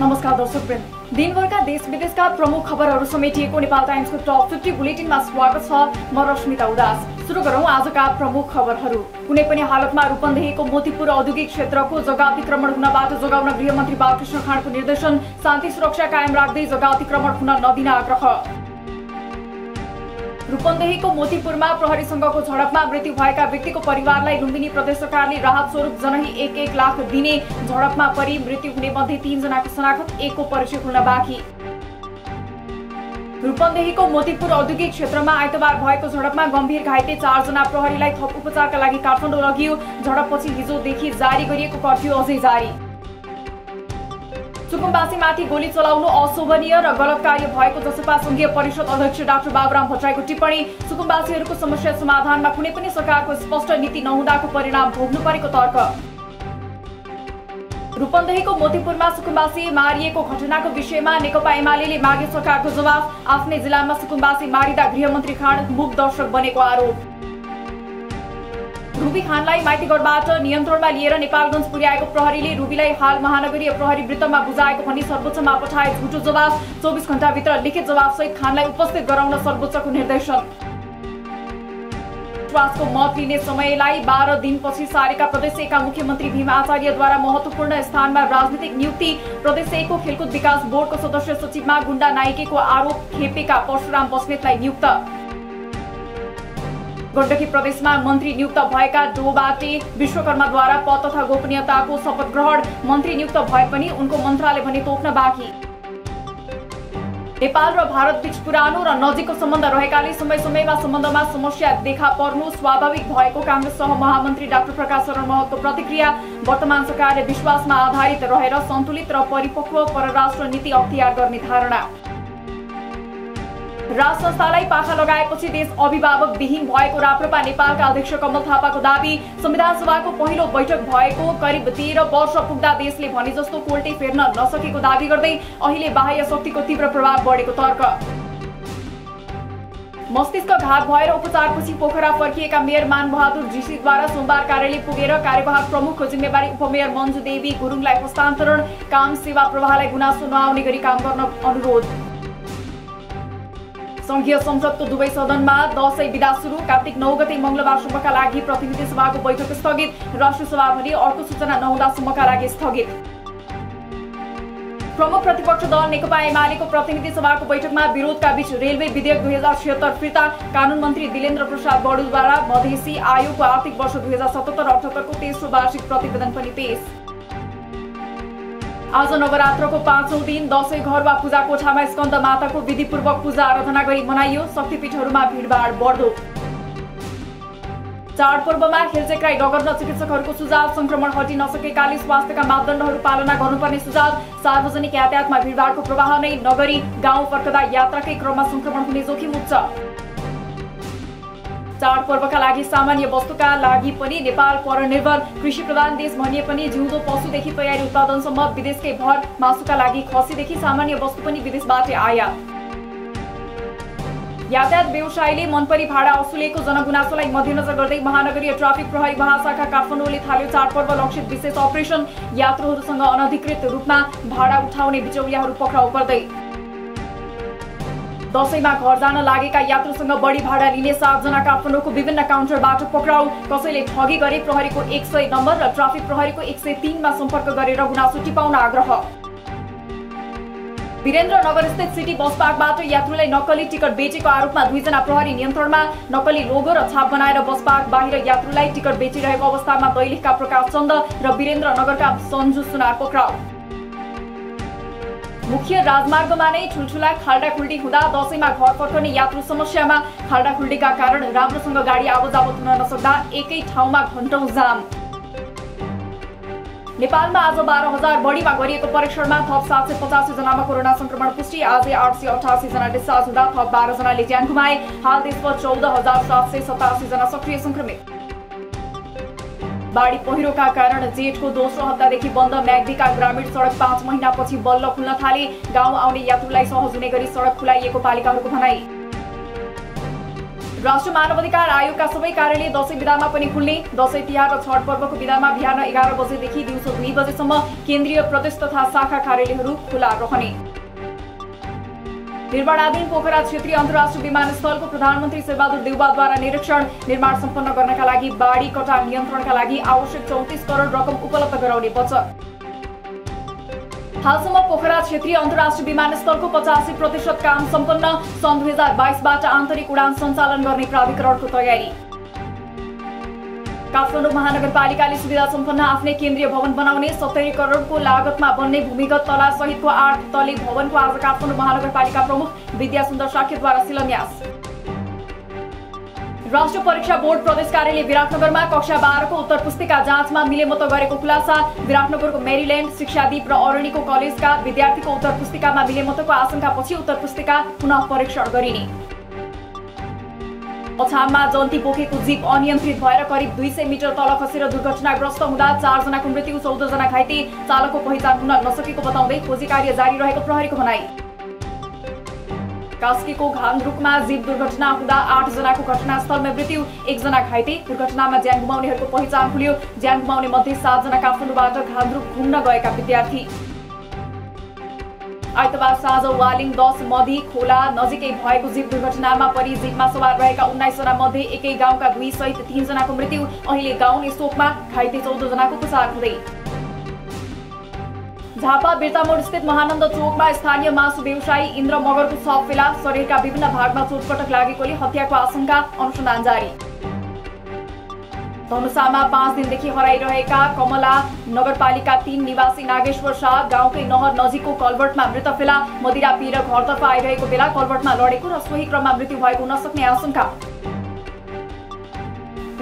नमस्कार दर्शकवृन्द, दिनभरका देश विदेशका प्रमुख खबरहरू समेटिएको नेपाल टाइम्सको टप 50 बुलेटिनमा स्वागत छ। म रश्मिता उदास। सुरु गरौँ आजका प्रमुख खबरहरू। कुनै पनि हालतमा रूपन्देहीको मोतीपुर औद्योगिक क्षेत्रको जग्गा अतिक्रमण हुनबाट जोगाउन गृहमन्त्री बालकृष्ण खाँडको निर्देशन। शान्ति सुरक्षा कायम राख्दै जग्गा अतिक्रमण हुन नदिन आग्रह। रूपन्देहीको मोतीपुरमा प्रहरीसँगको झडपमा मृत्यु भएका व्यक्तिको परिवारलाई लुम्बिनी प्रदेश सरकारले राहत स्वरूप जनही 1-1 लाख दिने। झडपमा परि मृत्यु हुने मध्ये 3 जनाको शनाखत, 1 को परिचय हुन बाँकी। रूपन्देहीको मोतीपुर औद्योगिक क्षेत्रमा आइतबार भएको झडपमा गम्भीर घाइते 4 जना प्रहरीलाई थप उपचारका लागि काठमाडौँ लगियो। झडपपछि हिजोदेखि जारी गरिएको कर्फ्यू अझै जारी। सुकुम्बासीमाथि गोली चलाउनु अशोभनीय र गलत कार्य भएको जसपा संघीय परिषद अध्यक्ष डाक्टर बाबुराम भट्टराईको टिप्पणी। सुकुम्बासीहरूको समस्या समाधानमा कुनै पनि सरकारको स्पष्ट नीति नहुँदाको परिणाम भोग्नु परेको तर्क। रूपन्देहीको मोतीपुरमा सुकुम्बासी मारिएको घटनाको विषयमा नेकपा एमाले मागे सरकारको जवाफ। आफ्नै जिल्लामा सुकुम्बासी मारिँदा गृहमन्त्री खाँड मूक दर्शक बनेको आरोप। रुबी खानलाई माइतीगढबाट नियन्त्रणमा लिएर नेपालगञ्ज पुर्याएको प्रहरीले रुबीलाई हाल महानगरीय प्रहरी वृत्तमा बुझाएको भनी सर्वोच्चमा पठाए झुटो जवाफ। 24 घण्टाभित्र लिखित जवाफसहित खानलाई उपस्थित गराउन सर्वोच्चको निर्देशन। विश्वासको मत लिने समयलाई 12 दिनपछि सारेका प्रदेश 1 का मुख्यमन्त्री भीम आचार्यद्वारा महत्वपूर्ण स्थानमा राजनीतिक नियुक्ति। प्रदेश 1 को खेलकुद विकास बोर्डको सदस्य सचिवमा गुण्डा नाइकेको आरोप खेपेका परशुराम बस्नेतलाई नियुक्त। गण्डकी प्रदेशमा मन्त्री नियुक्त भएका डोबाटे विश्वकर्माद्वारा पद तथा गोपनीयताको शपथ ग्रहण। मन्त्री नियुक्त भए पनि उनको मन्त्रालय भने तोक्न बाँकी। नेपाल र भारत बीच पुरानो र नजिकको सम्बन्ध रहेकाले समय समयमा सम्बन्धमा समस्या देखा पर्नु स्वाभाविक भएको कांग्रेस सहमहामन्त्री डाक्टर प्रकाश शरण महतको प्रतिक्रिया। वर्तमान सरकारले विश्वासमा आधारित रहेर सन्तुलित र परिपक्व परराष्ट्र नीति अख्तियार गर्ने धारणा। राज संस्थालाई पाखा लगाएपछि देश अभिभावक विहीन भएको राप्रपा नेपालका अध्यक्ष कमल थापाको दावी। संविधान सभाको पहिलो बैठक भएको करिब 13 वर्ष पुग्दा देशले भने जस्तो कोल्टे फेर्न नसकेको दावी गर्दै अहिले बाह्य शक्तिको तीव्र प्रभाव बढेको तर्क। मस्तिष्क घात भएर उपचारपछि पोखरा फर्किएका मेयर मानबहादुर जीसीद्वारा सोमबार कार्यालय पुगेर कार्यवाहक प्रमुखको जिम्मेवारी उपमेयर मञ्जु देवी गुरुङलाई हस्तान्तरण। काम सेवा प्रवाहलाई गुनासो नआउने गरी काम गर्न अनुरोध। संघीय संसदको दुवै सदनमा दशैं विदा सुरु। कार्तिक 9 गते मंगलबारसम्मका लागि प्रतिनिधि सभाको बैठक स्थगित। राष्ट्रिय सभा भने अर्को सूचना नहुँदासम्मका लागि स्थगित। प्रमुख प्रतिपक्ष दल नेकपा एमालेको प्रतिनिधि सभाको बैठकमा विरोधका बीच रेलवे विधेयक 2076 फिर्ता। कानून मन्त्री दिलेन्द्र प्रसाद बडुलद्वारा मधेसी आयोगको आर्थिक वर्ष 2077-78 को तेस्रो वार्षिक प्रतिवेदन पनि पेश। आज नवरात्रको 5औं दिन दशैं घर वा पूजा कोठामा स्कन्द माताको विधिपूर्वक पूजा आराधना गरी मनाइयो। शक्तिपीठहरूमा भिडभाड बढ्दो। चाडपर्वमा हेलचेक्राइ नगर्न चिकित्सकहरूको सुझाव। संक्रमण हटि नसकेकाले स्वास्थ्यका मापदण्डहरू पालना गर्नुपर्ने सुझाव। सार्वजनिक यातायातमा भिडभाडको प्रवाह नै नगरी गाउँ फर्कदा यात्राकै क्रममा संक्रमण हुने जोखिम उच्च। चाडपर्वका लागि सामान्य वस्तुका लागि पनि नेपाल परनिर्भर। कृषि प्रधान देश भनिए पनि जिउँदो पशुदेखि तयारी उत्पादनसम्म विदेशकै भर। मासुका लागि खसीदेखि सामान्य वस्तु पनि विदेशबाटै आयात। यातायात व्यवसायीले मनपरी भाडा असुलेको जनगुनासोलाई मध्यनजर गर्दै महानगरीय ट्राफिक प्रहरी महाशाखा काठमाडौँले थाल्यो चाडपर्व लक्षित विशेष अपरेसन। यात्रुहरूसँग अनधिकृत रूपमा भाडा उठाउने बिचौलियाहरू पक्राउ पर्दै। दशैंमा घर जान लागेका यात्रुसँग बढी भाडा लिने 7 जना काठमाडौँको विभिन्न काउन्टरबाट पक्राउ। कसैले ठगी गरे प्रहरीको 100 नम्बर र ट्राफिक प्रहरीको 103 मा सम्पर्क गरेर गुनासो टिपाउन आग्रह। वीरेन्द्रनगर स्थित सिटी बस पार्कबाट यात्रुलाई नक्कली टिकट बेचेको आरोपमा 2 जना प्रहरी नियन्त्रणमा। नक्कली लोगो र छाप बनाएर बस पार्क बाहिर यात्रुलाई टिकट बेचिरहेको अवस्थामा दैलेखका प्रकाश चन्द र वीरेन्द्रनगरका सञ्जु सुनार पक्राउ। मुख्य राजमार्गमा नै ठुलठुला खाल्डाखुल्डी हुँदा दशैंमा घर फर्कने यात्रु समस्यामा। खाल्डाखुल्डीका कारण राम्रोसँग गाडी आवतजावत हुन नसक्दा एकै ठाउँमा घण्टौं जाम। नेपालमा आज 12,000 बढीमा गरिएको परीक्षणमा थप 785 जनामा कोरोना संक्रमण पुष्टि। आजै 888 जना डिस्चार्ज हुँदा थप 12 जनाले ज्यान गुमाए। हाल देशभर 14,787 जना सक्रिय संक्रमित। बाढी पहिरोका कारण जेठको दोस्रो हप्तादेखि बन्द म्याग्दीका ग्रामीण सडक 5 महिनापछि बल्ल खुल्न थाले। गाउँ आउने यात्रुलाई सहज हुने गरी सडक खुलाइएको पालिकाहरूको भनाई। राष्ट्रिय मानव अधिकार आयोगका सबै कार्यालय दशैं बिदामा पनि खुल्ने। दशैं तिहार र छठ पर्वको बिदामा बिहान 11 बजेदेखि दिउँसो 2 बजेसम्म केन्द्रीय प्रदेश तथा शाखा कार्यालयहरू खुला रहने। निर्माणाधीन पोखरा क्षेत्रीय अन्तर्राष्ट्रिय विमानस्थलको प्रधानमन्त्री शेरबहादुर देउवाद्वारा निरीक्षण। निर्माण सम्पन्न गर्नका लागि बाढी कटान नियन्त्रणका लागि आवश्यक 34 करोड रकम उपलब्ध गराउने बचत। हालसम्म पोखरा क्षेत्रीय अन्तर्राष्ट्रिय विमानस्थलको 85% काम सम्पन्न। सन् 2022बाट आन्तरिक उडान सञ्चालन गर्ने प्राधिकरणको तयारी। काठमाडौँ महानगरपालिकाले सुविधा सम्पन्न आफ्नै केन्द्रीय भवन बनाउने। 70 करोडको लागतमा बन्ने भूमिगत तला सहितको 8 तले भवनको आज काठमाडौँ महानगरपालिका प्रमुख विद्या सुन्दर साक्यद्वारा शिलान्यास। राष्ट्रिय परीक्षा बोर्ड प्रदेश कार्यालय विराटनगरमा कक्षा 12 को उत्तर पुस्तिका जाँचमा मिलेमतो गरेको खुलासा। विराटनगरको मेरील्यान्ड, शिक्षादीप र अरणीको कलेजका विद्यार्थीको उत्तर पुस्तिकामा मिलेमतोको आशंकापछि उत्तर पुस्तिका पुनः परीक्षण गरिने। अछाममा जन्ती बोकेको जीप अनियन्त्रित भएर करिब 200 मिटर तल खसेर दुर्घटनाग्रस्त हुँदा 4 जनाको मृत्यु, 14 जना घाइते। चालकको पहिचान हुन नसकेको बताउँदै खोजी कार्य जारी रहेको प्रहरीको भनाई। कास्कीको घान्द्रुकमा जीप दुर्घटना हुँदा 8 जनाको घटनास्थलमा मृत्यु, 1 जना घाइते। दुर्घटनामा ज्यान गुमाउनेहरूको पहिचान खुल्यो। ज्यान गुमाउने मध्ये 7 जना काठमाडौँबाट घान्द्रुक घुम्न गएका विद्यार्थी। आइतबार साँझ वालिङ 10 मधी खोला नजिकै भएको जीप दुर्घटनामा परि जीपमा सवार रहेका 19 जना मध्ये एकै गाउँका 2 सहित 3 जनाको मृत्यु। अहिले गाउँ शोकमा, घाइते 14 जनाको उपचार हुँदै। झापा बिर्तामोड स्थित महानन्द चोकमा स्थानीय मासु व्यवसायी इन्द्र मगरको शव फेला। शरीरका विभिन्न भागमा चोटपटक लागेकोले हत्याको आशंका, अनुसन्धान जारी। धनुषामा 5 दिनदेखि हराइरहेका कमला नगरपालिका 3 निवासी नागेश्वर शाह गाउँकै नहर नजिकको कलवर्टमा मृत फेला। मदिरा पिएर घरतर्फ आइरहेको बेला कलवर्टमा लडेको र सोही क्रममा मृत्यु भएको हुन सक्ने आशंका।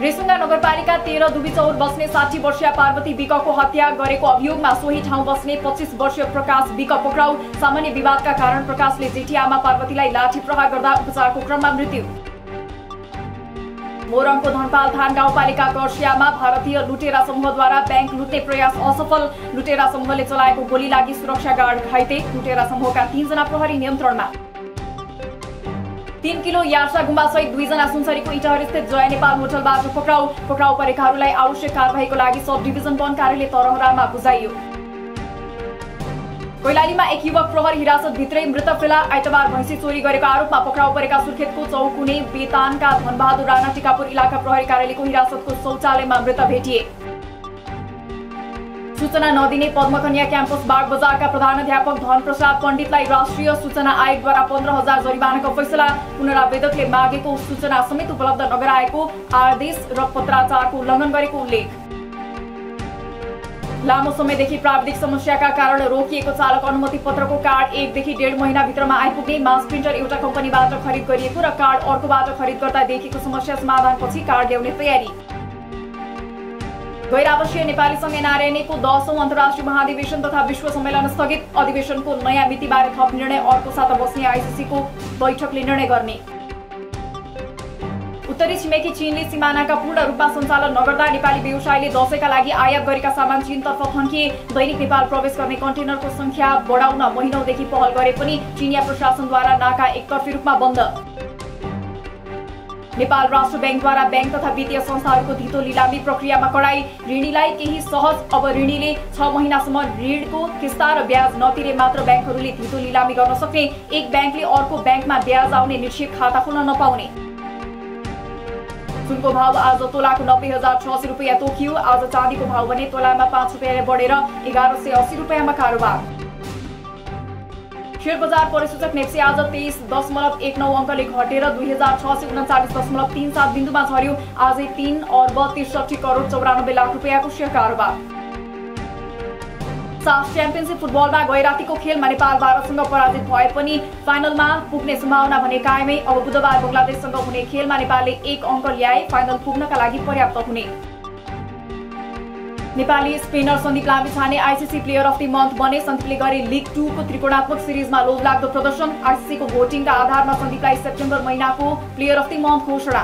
रेसुङ्गा नगरपालिका 13 दुबीचौर बस्ने 60 वर्षीय पार्वती विकको हत्या गरेको अभियोगमा सोही ठाउँ बस्ने 25 वर्षीय प्रकाश विक पक्राउ। सामान्य विवादका कारण प्रकाशले जेठी आमा पार्वतीलाई लाठी प्रहार गर्दा उपचारको क्रममा मृत्यु। मोरङको धनपाल थान गाउँपालिका कर्सियामा भारतीय लुटेरा समूहद्वारा बैंक लुट्ने प्रयास असफल। लुटेरा समूहले चलाएको गोली लागि सुरक्षा गार्ड घाइते। लुटेरा समूहका 3 जना प्रहरी नियन्त्रणमा। 3 किलो यार्सा गुम्बा सहित 2 जना सुनसरीको इटहर स्थित जय नेपाल होटलबाट पक्राउ। पक्राउ परेकाहरूलाई आवश्यक कारबाहीको लागि सब डिभिजन वन कार्यालय तरहरामा बुझाइयो। कैलालीमा एक युवक प्रहरी हिरासत भित्रै मृत फेला। आइतबार भैँसी चोरी गरेको आरोपमा पक्राउ परेका सुर्खेतको चौकुने बेतानका धनबहादुर राणा टिकापुर इलाका प्रहरी कार्यालयको हिरासतको शौचालयमा मृत भेटिए। सूचना नदिने पद्मकन्या क्याम्पस बागबजारका प्रधानाध्यापक धनप्रसाद पण्डितलाई राष्ट्रिय सूचना आयोगद्वारा 15,000 जरिवानाको फैसला। पुनरावेदकले मागेको सूचना समेत उपलब्ध नगराएको आदेश र पत्राचारको उल्लङ्घन गरेको उल्लेख। लामो समयदेखि प्राविधिक समस्याका कारण रोकिएको चालक अनुमति पत्रको कार्ड 1 देखि 1.5 महिनाभित्रमा आइपुग्ने। मास प्रिन्टर एउटा कम्पनीबाट खरिद गरिएको र कार्ड अर्कोबाट खरिद गर्दा देखिएको समस्या समाधानपछि कार्ड ल्याउने तयारी। गैर-आवासीय नेपाली संघ एनआरएनएको 10औं अन्तर्राष्ट्रिय महाधिवेशन तथा विश्व सम्मेलन स्थगित। अधिवेशनको नयाँ मितिबारे थप निर्णय अर्को साता बस्ने आइसिसीको बैठकले निर्णय गर्ने। उत्तरी छिमेकी चीनले सिमानाका पूर्ण रूपमा सञ्चालन नगर्दा नेपाली व्यवसायीले दशैंका लागि आयात गरेका सामान चीनतर्फ थन्किए। दैनिक नेपाल प्रवेश गर्ने कन्टेनरको संख्या बढाउन महिनौंदेखि पहल गरे पनि चीनिया प्रशासनद्वारा नाका एकतर्फी रूपमा बन्द। नेपाल राष्ट्र बैंकद्वारा बैंक तथा वित्तीय संस्थाहरूको धितो लिलामी प्रक्रियामा कडाई। ऋणीलाई केही सहज, अब ऋणीले 6 महिनासम्म ऋणको किस्ता र ब्याज नतिरे मात्र बैंकहरूले धितो लिलामी गर्न सक्ने। एक बैंकले अर्को बैंकमा ब्याज आउने निक्षेप खाता खोल्न नपाउने। सुनको भाव आज तोलाको 90,600 रुपैयाँ तोकियो। आज चाँदीको भाव भने तोलामा 5 रुपैयाँ बढेर 1180 रुपैयाँमा कारोबार। शेयर बजार परिसूचक नेप्सी आज 23.19 अङ्कले घटेर 2639.37 बिन्दुमा झर्यो। आजै 3 अर्ब 63 करोड 94 लाख रुपैयाँको शेयर कारोबार। साफ च्याम्पियनशिप फुटबलमा गैरातीको खेलमा नेपाल भारतसँग पराजित भए पनि फाइनलमा पुग्ने सम्भावना भने कायमै। अब बुधबार बंगलादेशसँग हुने खेलमा नेपालले 1 अङ्क ल्याए फाइनल पुग्नका लागि पर्याप्त हुने। Nepali spinner Sandeep Lamichhane ICC player of the month बने। सन्दीपले गरे लिग 2 को त्रिकोणात्मक सिरिजमा लोभलाग्दो प्रदर्शन। आइसिसीको भोटिङका आधारमा सन्दीपलाई सेप्टेम्बर महिनाको प्लेयर अफ द मन्थ घोषणा।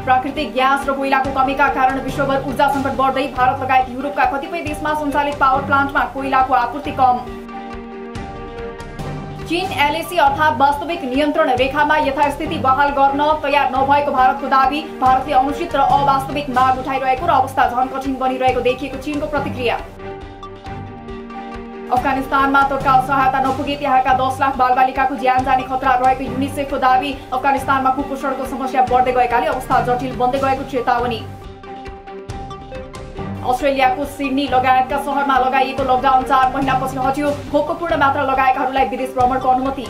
प्राकृतिक ग्यास र कोइलाको कमीका कारण विश्वभर ऊर्जा सङ्कट बढ्दै। भारत लगायत युरोपका कतिपय देशमा सञ्चालित पावर प्लान्टमा कोइलाको आपूर्ति कम। चीन एलएसी अर्थात् वास्तविक नियन्त्रण रेखामा यथास्थिति बहाल गर्न तयार नभएको भारतको दाबी। भारतले अनुचित र अवास्तविक माग उठाइरहेको र अवस्था झन कठिन बनिरहेको देखिएको चीनको प्रतिक्रिया। अफगानिस्तानमा तत्काल सहायता नपुगे त्यहाँका 10 लाख बालबालिकाको ज्यान जाने खतरा रहेको युनिसेफको दाबी। अफगानिस्तानमा कुपोषणको समस्या बढ्दै गएकाले अवस्था जटिल बन्दै गएको चेतावनी। अस्ट्रेलियाको सिडनी लगायतका शहरमा लगाइएको लकडाउन 4 महिनापछि हट्यो। खोपको पूर्ण मात्रा लगाएकाहरूलाई विदेश भ्रमणको अनुमति।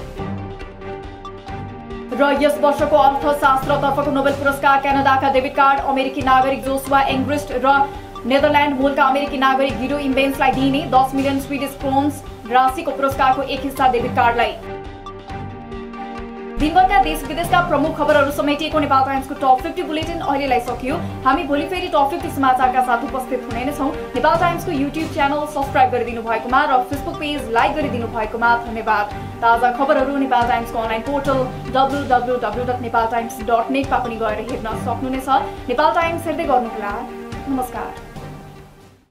र यस वर्षको अर्थशास्त्रतर्फको नोबेल पुरस्कार क्यानाडाका डेभिड कार्ड, अमेरिकी नागरिक जोसुआ एङ्ग्रिस्ट र नेदरल्यान्ड मूलका अमेरिकी नागरिक गिडो इम्बेन्सलाई दिइने 10 मिलियन स्विडिश क्रोन्स राशिको पुरस्कारको एक हिस्सा डेभिड कार्डलाई। दिनभरका देश विदेशका प्रमुख खबरहरू समेटिएको नेपाल टाइम्सको टप 50 बुलेटिन अहिलेलाई सकियो। हामी भोलि फेरि टप 50 समाचारका साथ उपस्थित हुने नै छौं। नेपाल टाइम्सको युट्युब च्यानल सब्स्क्राइब गरिदिनु भएकोमा र फेसबुक पेज लाइक गरिदिनु भएकोमा धन्यवाद। ताजा खबरहरू नेपाल टाइम्सको अनलाइन पोर्टल www.nepaltimes.net मा पनि गएर हेर्न सक्नुहुनेछ। नेपाल टाइम्स हेर्दै गर्नुहोला। नमस्कार।